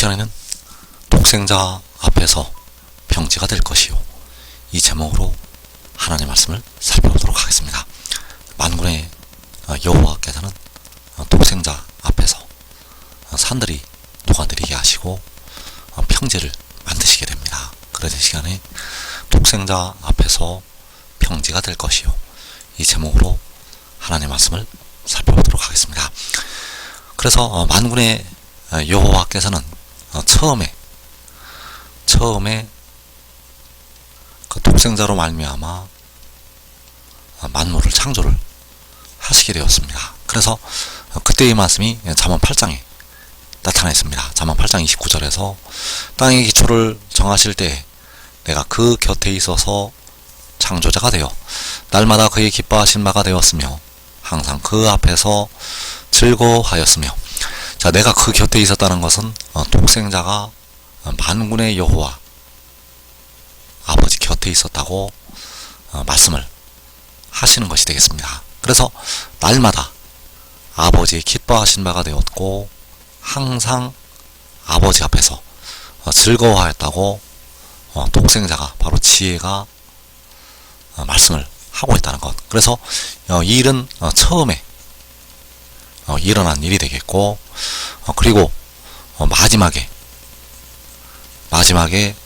시간에는 독생자 앞에서 평지가 될 것이요, 이 제목으로 하나님의 말씀을 살펴보도록 하겠습니다. 만군의 여호와께서는 독생자 앞에서 산들이 녹아내리게 하시고 평지를 만드시게 됩니다. 그러던 시간에 독생자 앞에서 평지가 될 것이요, 이 제목으로 하나님의 말씀을 살펴보도록 하겠습니다. 그래서 만군의 여호와께서는 처음에 그 독생자로 말미암아 만물을 창조를 하시게 되었습니다. 그래서 그때의 말씀이 잠언 8장에 나타나 있습니다. 잠언 8장 29절에서 땅의 기초를 정하실 때 내가 그 곁에 있어서 창조자가 되어 날마다 그의 기뻐하신 바가 되었으며 항상 그 앞에서 즐거워하였으며. 자, 내가 그 곁에 있었다는 것은 독생자가 만군의 여호와 아버지 곁에 있었다고 말씀을 하시는 것이 되겠습니다. 그래서 날마다 아버지의 기뻐하신 바가 되었고 항상 아버지 앞에서 즐거워하였다고 독생자가 바로 지혜가 말씀을 하고 있다는 것. 그래서 이 일은 처음에 일어난 일이 되겠고, 그리고 마지막에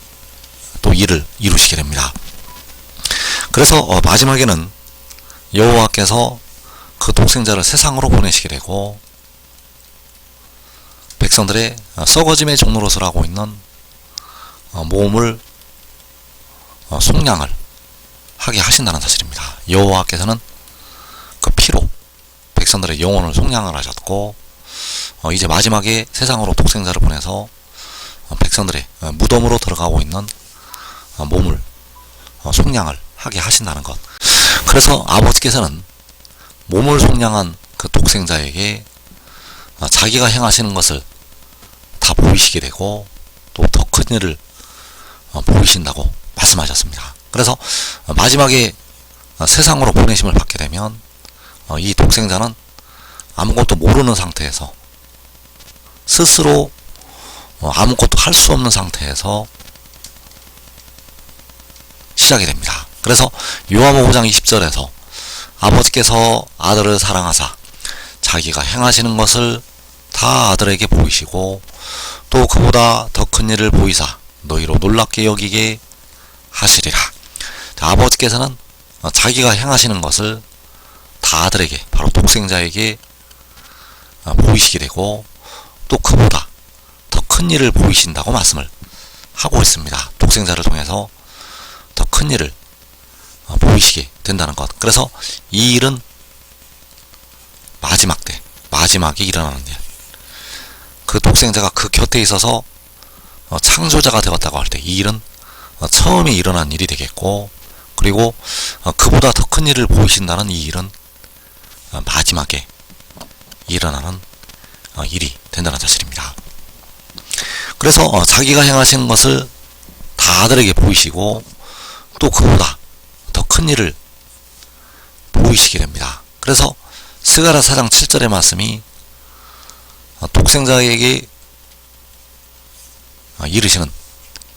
또 일을 이루시게 됩니다. 그래서 마지막에는 여호와께서 그 독생자를 세상으로 보내시게 되고 백성들의 썩어짐의 종노릇을 하고 있는 몸을 속량을 하게 하신다는 사실입니다. 여호와께서는 그 피로 백성들의 영혼을 속량을 하셨고, 이제 마지막에 세상으로 독생자를 보내서 백성들의 무덤으로 들어가고 있는 몸을 속량을 하게 하신다는 것. 그래서 아버지께서는 몸을 속량한 그 독생자에게 자기가 행하시는 것을 다 보이시게 되고 또 더 큰 일을 보이신다고 말씀하셨습니다. 그래서 마지막에 세상으로 보내심을 받게 되면 이 독생자는 아무것도 모르는 상태에서 스스로 아무것도 할 수 없는 상태에서 시작이 됩니다. 그래서 요한복음 5장 20절에서 아버지께서 아들을 사랑하사 자기가 행하시는 것을 다 아들에게 보이시고 또 그보다 더 큰 일을 보이사 너희로 놀랍게 여기게 하시리라. 자, 아버지께서는 자기가 행하시는 것을 다 아들에게, 바로 독생자에게 보이시게 되고 또 그보다 더 큰 일을 보이신다고 말씀을 하고 있습니다. 독생자를 통해서 더 큰 일을 보이시게 된다는 것. 그래서 이 일은 마지막에 일어나는 일. 그 독생자가 그 곁에 있어서 창조자가 되었다고 할 때 이 일은 처음에 일어난 일이 되겠고, 그리고 그보다 더 큰 일을 보이신다는 이 일은 마지막에 일어나는 일이 된다는 사실입니다. 그래서 자기가 행하시는 것을 다 아들에게 보이시고 또 그보다 더 큰 일을 보이시게 됩니다. 그래서 스가랴 4장 7절의 말씀이 독생자에게 이르시는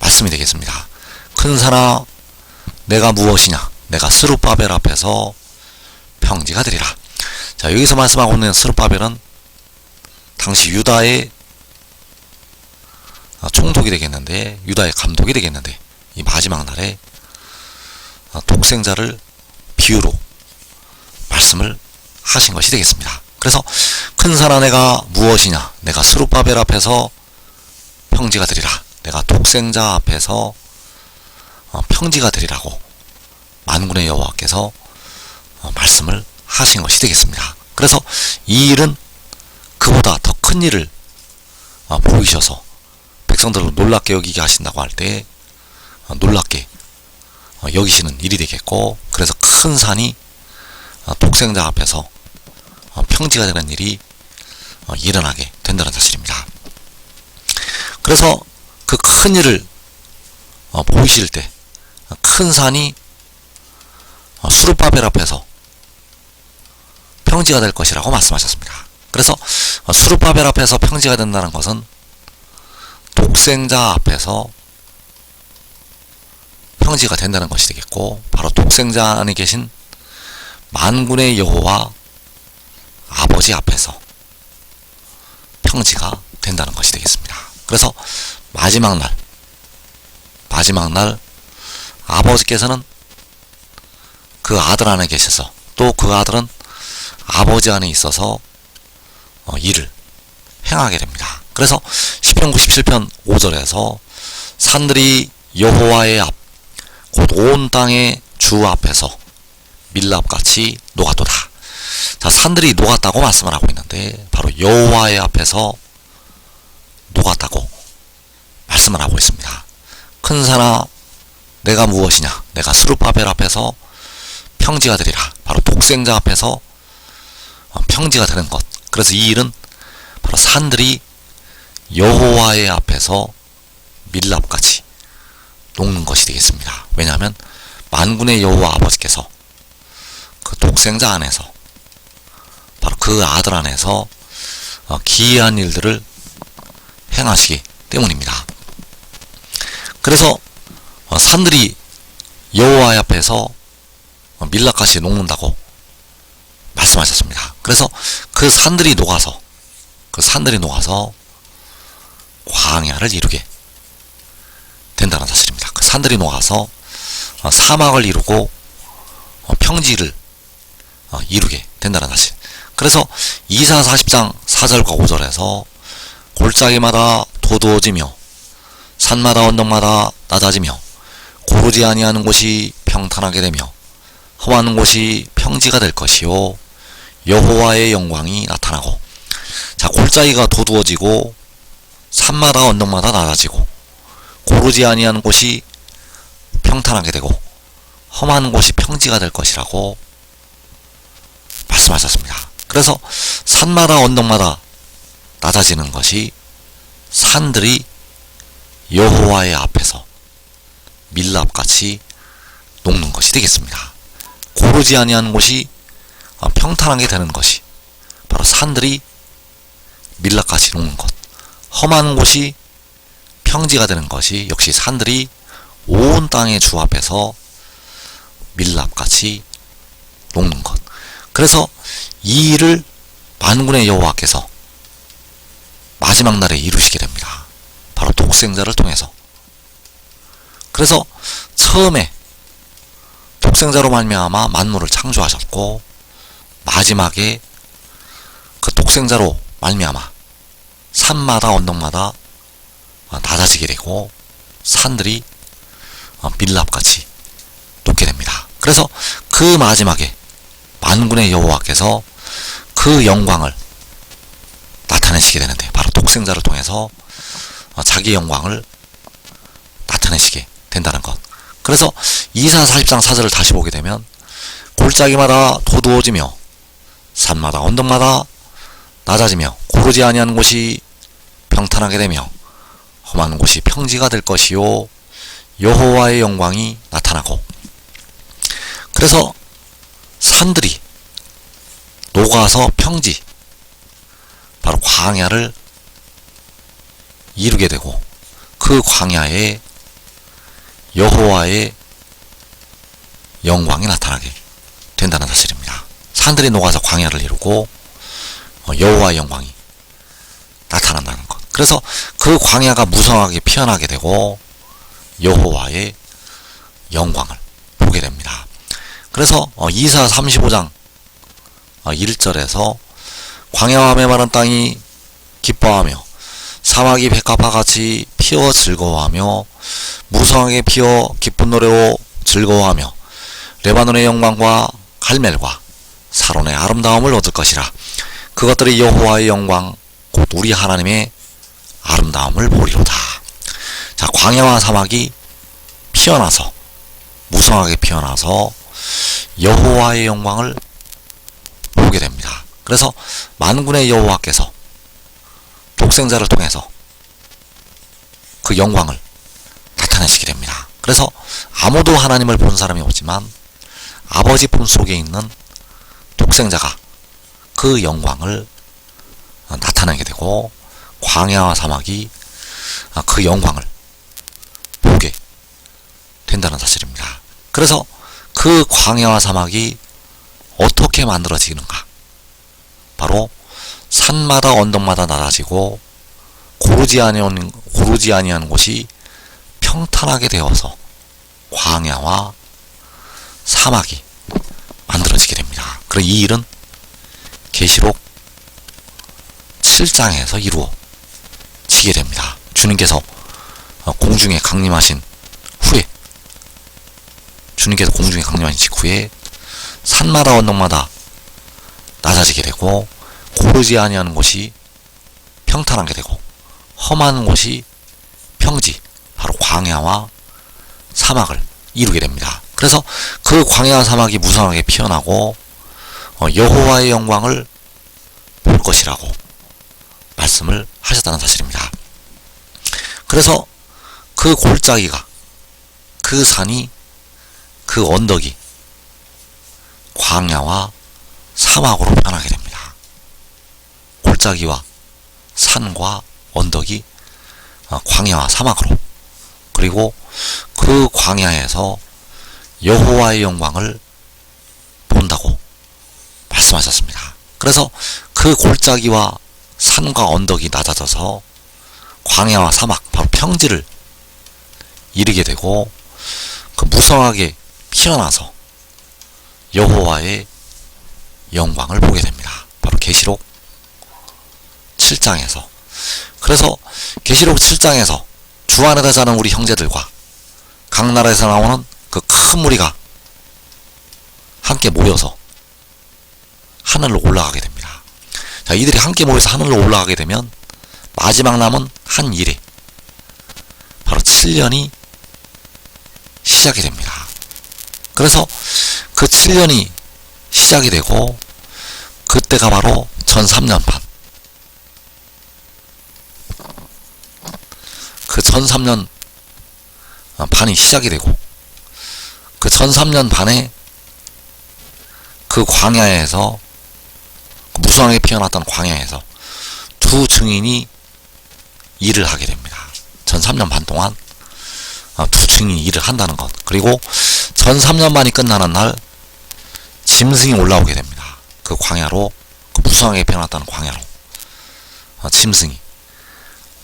말씀이 되겠습니다. 큰 산아 내가 무엇이냐, 내가 스룹바벨 앞에서 평지가 되리라. 자, 여기서 말씀하고 있는 스룹바벨은 당시 유다의 총독이 되겠는데, 유다의 감독이 되겠는데, 이 마지막 날에 독생자를 비유로 말씀을 하신 것이 되겠습니다. 그래서 큰 산아 내가 무엇이냐, 내가 스룹바벨 앞에서 평지가 되리라. 내가 독생자 앞에서 평지가 되리라고 만군의 여호와께서 말씀을 하신 것이 되겠습니다. 그래서 이 일은 그보다 더 큰 일을 보이셔서 백성들을 놀랍게 여기게 하신다고 할 때 놀랍게 여기시는 일이 되겠고, 그래서 큰 산이 독생자 앞에서 평지가 되는 일이 일어나게 된다는 사실입니다. 그래서 그 큰 일을 보이실 때 큰 산이 스룹바벨 앞에서 평지가 될 것이라고 말씀하셨습니다. 그래서 스룹바벨 앞에서 평지가 된다는 것은 독생자 앞에서 평지가 된다는 것이 되겠고, 바로 독생자 안에 계신 만군의 여호와 아버지 앞에서 평지가 된다는 것이 되겠습니다. 그래서 마지막 날 아버지께서는 그 아들 안에 계셔서, 또 그 아들은 아버지 안에 있어서 일을 행하게 됩니다. 그래서 시편 97편 5절에서 산들이 여호와의 앞, 곧 온 땅의 주 앞에서 밀랍같이 녹았도다. 자, 산들이 녹았다고 말씀을 하고 있는데, 바로 여호와의 앞에서 녹았다고 말씀을 하고 있습니다. 큰 산아, 내가 무엇이냐? 내가 스룹바벨 앞에서 평지가 되리라. 바로 독생자 앞에서 평지가 되는 것. 그래서 이 일은 바로 산들이 여호와의 앞에서 밀랍같이 녹는 것이 되겠습니다. 왜냐하면 만군의 여호와 아버지께서 그 독생자 안에서, 바로 그 아들 안에서 기이한 일들을 행하시기 때문입니다. 그래서 산들이 여호와의 앞에서 밀랍같이 녹는다고 말씀하셨습니다. 그래서 그 산들이 녹아서 광야를 이루게 된다는 사실입니다. 그 산들이 녹아서 사막을 이루고 평지를 이루게 된다는 사실. 그래서 이사 40장 4절과 5절에서 골짜기마다 도두어지며 산마다 언덕마다 낮아지며 고르지 아니하는 곳이 평탄하게 되며 험하는 곳이 평지가 될 것이요 여호와의 영광이 나타나고. 자, 골짜기가 도두어지고 산마다 언덕마다 낮아지고 고르지 아니하는 곳이 평탄하게 되고 험한 곳이 평지가 될 것이라고 말씀하셨습니다. 그래서 산마다 언덕마다 낮아지는 것이 산들이 여호와의 앞에서 밀랍같이 녹는 것이 되겠습니다. 고르지 아니하는 곳이 평탄하게 되는 것이 바로 산들이 밀랍같이 녹는 것, 험한 곳이 평지가 되는 것이 역시 산들이 온 땅의 주 앞에서 밀랍같이 녹는 것. 그래서 이 일을 만군의 여호와께서 마지막 날에 이루시게 됩니다. 바로 독생자를 통해서. 그래서 처음에 독생자로 말미암아 만물을 창조하셨고, 마지막에 그 독생자로 말미암아 산마다 언덕마다 낮아지게 되고 산들이 밀랍같이 녹게 됩니다. 그래서 그 마지막에 만군의 여호와께서 그 영광을 나타내시게 되는데, 바로 독생자를 통해서 자기 영광을 나타내시게 된다는 것. 그래서 이사 40장 4절을 다시 보게 되면 골짜기마다 도두어지며 산마다 언덕마다 낮아지며 고르지 아니하는 곳이 평탄하게 되며 험한 곳이 평지가 될 것이요 여호와의 영광이 나타나고. 그래서 산들이 녹아서 평지, 바로 광야를 이루게 되고, 그 광야에 여호와의 영광이 나타나게 된다는 사실입니다. 산들이 녹아서 광야를 이루고 여호와의 영광이 나타난다는 것. 그래서 그 광야가 무성하게 피어나게 되고 여호와의 영광을 보게 됩니다. 그래서 이사 35장 1절에서 광야와 메마른 땅이 기뻐하며 사막이 백합화 같이 피어 즐거워하며 무성하게 피어 기쁜 노래로 즐거워하며 레바논의 영광과 갈멜과 사론의 아름다움을 얻을 것이라. 그것들이 여호와의 영광 곧 우리 하나님의 아름다움을 보리로다. 자, 광야와 사막이 피어나서 무성하게 피어나서 여호와의 영광을 보게 됩니다. 그래서 만군의 여호와께서 독생자를 통해서 그 영광을 나타내시게 됩니다. 그래서 아무도 하나님을 본 사람이 없지만 아버지 품속에 있는 독생자가 그 영광을 나타내게 되고, 광야와 사막이 그 영광을 보게 된다는 사실입니다. 그래서 그 광야와 사막이 어떻게 만들어지는가? 바로 산마다 언덕마다 낮아지고 고르지 아니하는 곳이 평탄하게 되어서 광야와 사막이 만들어지게 됩니다. 그리고 이 일은 계시록 7장에서 이루어지게 됩니다. 주님께서 공중에 강림하신 후에 직후에 산마다 언덕마다 낮아지게 되고 고르지 아니하는 곳이 평탄하게 되고 험한 곳이 평지, 바로 광야와 사막을 이루게 됩니다. 그래서 그 광야와 사막이 무성하게 피어나고 여호와의 영광을 볼 것이라고 말씀을 하셨다는 사실입니다. 그래서 그 골짜기가, 그 산이, 그 언덕이 광야와 사막으로 변하게 됩니다. 골짜기와 산과 언덕이 광야와 사막으로, 그리고 그 광야에서 여호와의 영광을 본다고 말씀하셨습니다. 그래서 그 골짜기와 산과 언덕이 낮아져서 광야와 사막, 바로 평지를 이르게 되고 그 무성하게 피어나서 여호와의 영광을 보게 됩니다. 바로 계시록 7장에서. 그래서 계시록 7장에서 주 안에서 사는 우리 형제들과 각 나라에서 나오는 그 큰 무리가 함께 모여서 하늘로 올라가게 됩니다. 자, 이들이 함께 모여서 하늘로 올라가게 되면 마지막 남은 한 일에 바로 7년이 시작이 됩니다. 그래서 그 7년이 시작이 되고 그때가 바로 전 3년판, 그 전 3년 반이 시작이 되고 그 전 3년 반에 그 광야에서, 무성하게 피어났던 광야에서 두 증인이 일을 하게 됩니다. 전 3년 반 동안 두 증인이 일을 한다는 것. 그리고 전 3년 반이 끝나는 날 짐승이 올라오게 됩니다. 그 광야로, 그 무성하게 피어났던 광야로 짐승이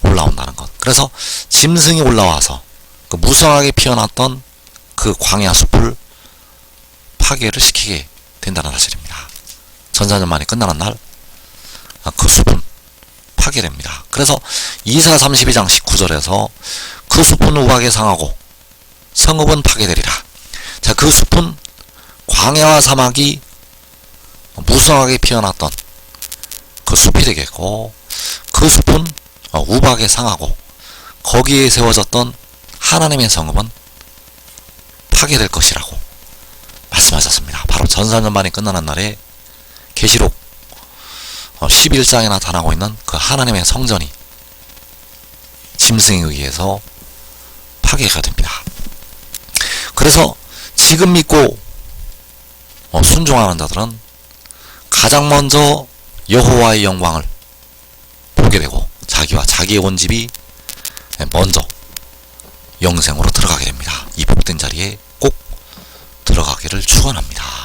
올라온다는 것. 그래서 짐승이 올라와서 그 무성하게 피어났던 그 광야 숲을 파괴를 시키게 된다는 사실입니다. 전 4년 만에 끝나는 날 그 숲은 파괴됩니다. 그래서 이사 32장 19절에서 그 숲은 우박에 상하고 성읍은 파괴되리라. 자, 그 숲은 광야와 사막이 무성하게 피어났던 그 숲이 되겠고, 그 숲은 우박에 상하고 거기에 세워졌던 하나님의 성읍은 파괴될 것이라고 말씀하셨습니다. 바로 전 4년 만에 끝나는 날에 계시록 11장에 나타나고 있는 그 하나님의 성전이 짐승에 의해서 파괴가 됩니다. 그래서 지금 믿고 순종하는 자들은 가장 먼저 여호와의 영광을 보게 되고 자기와 자기의 온 집이 먼저 영생으로 들어가게 됩니다. 이 복된 자리에 꼭 들어가기를 축원합니다.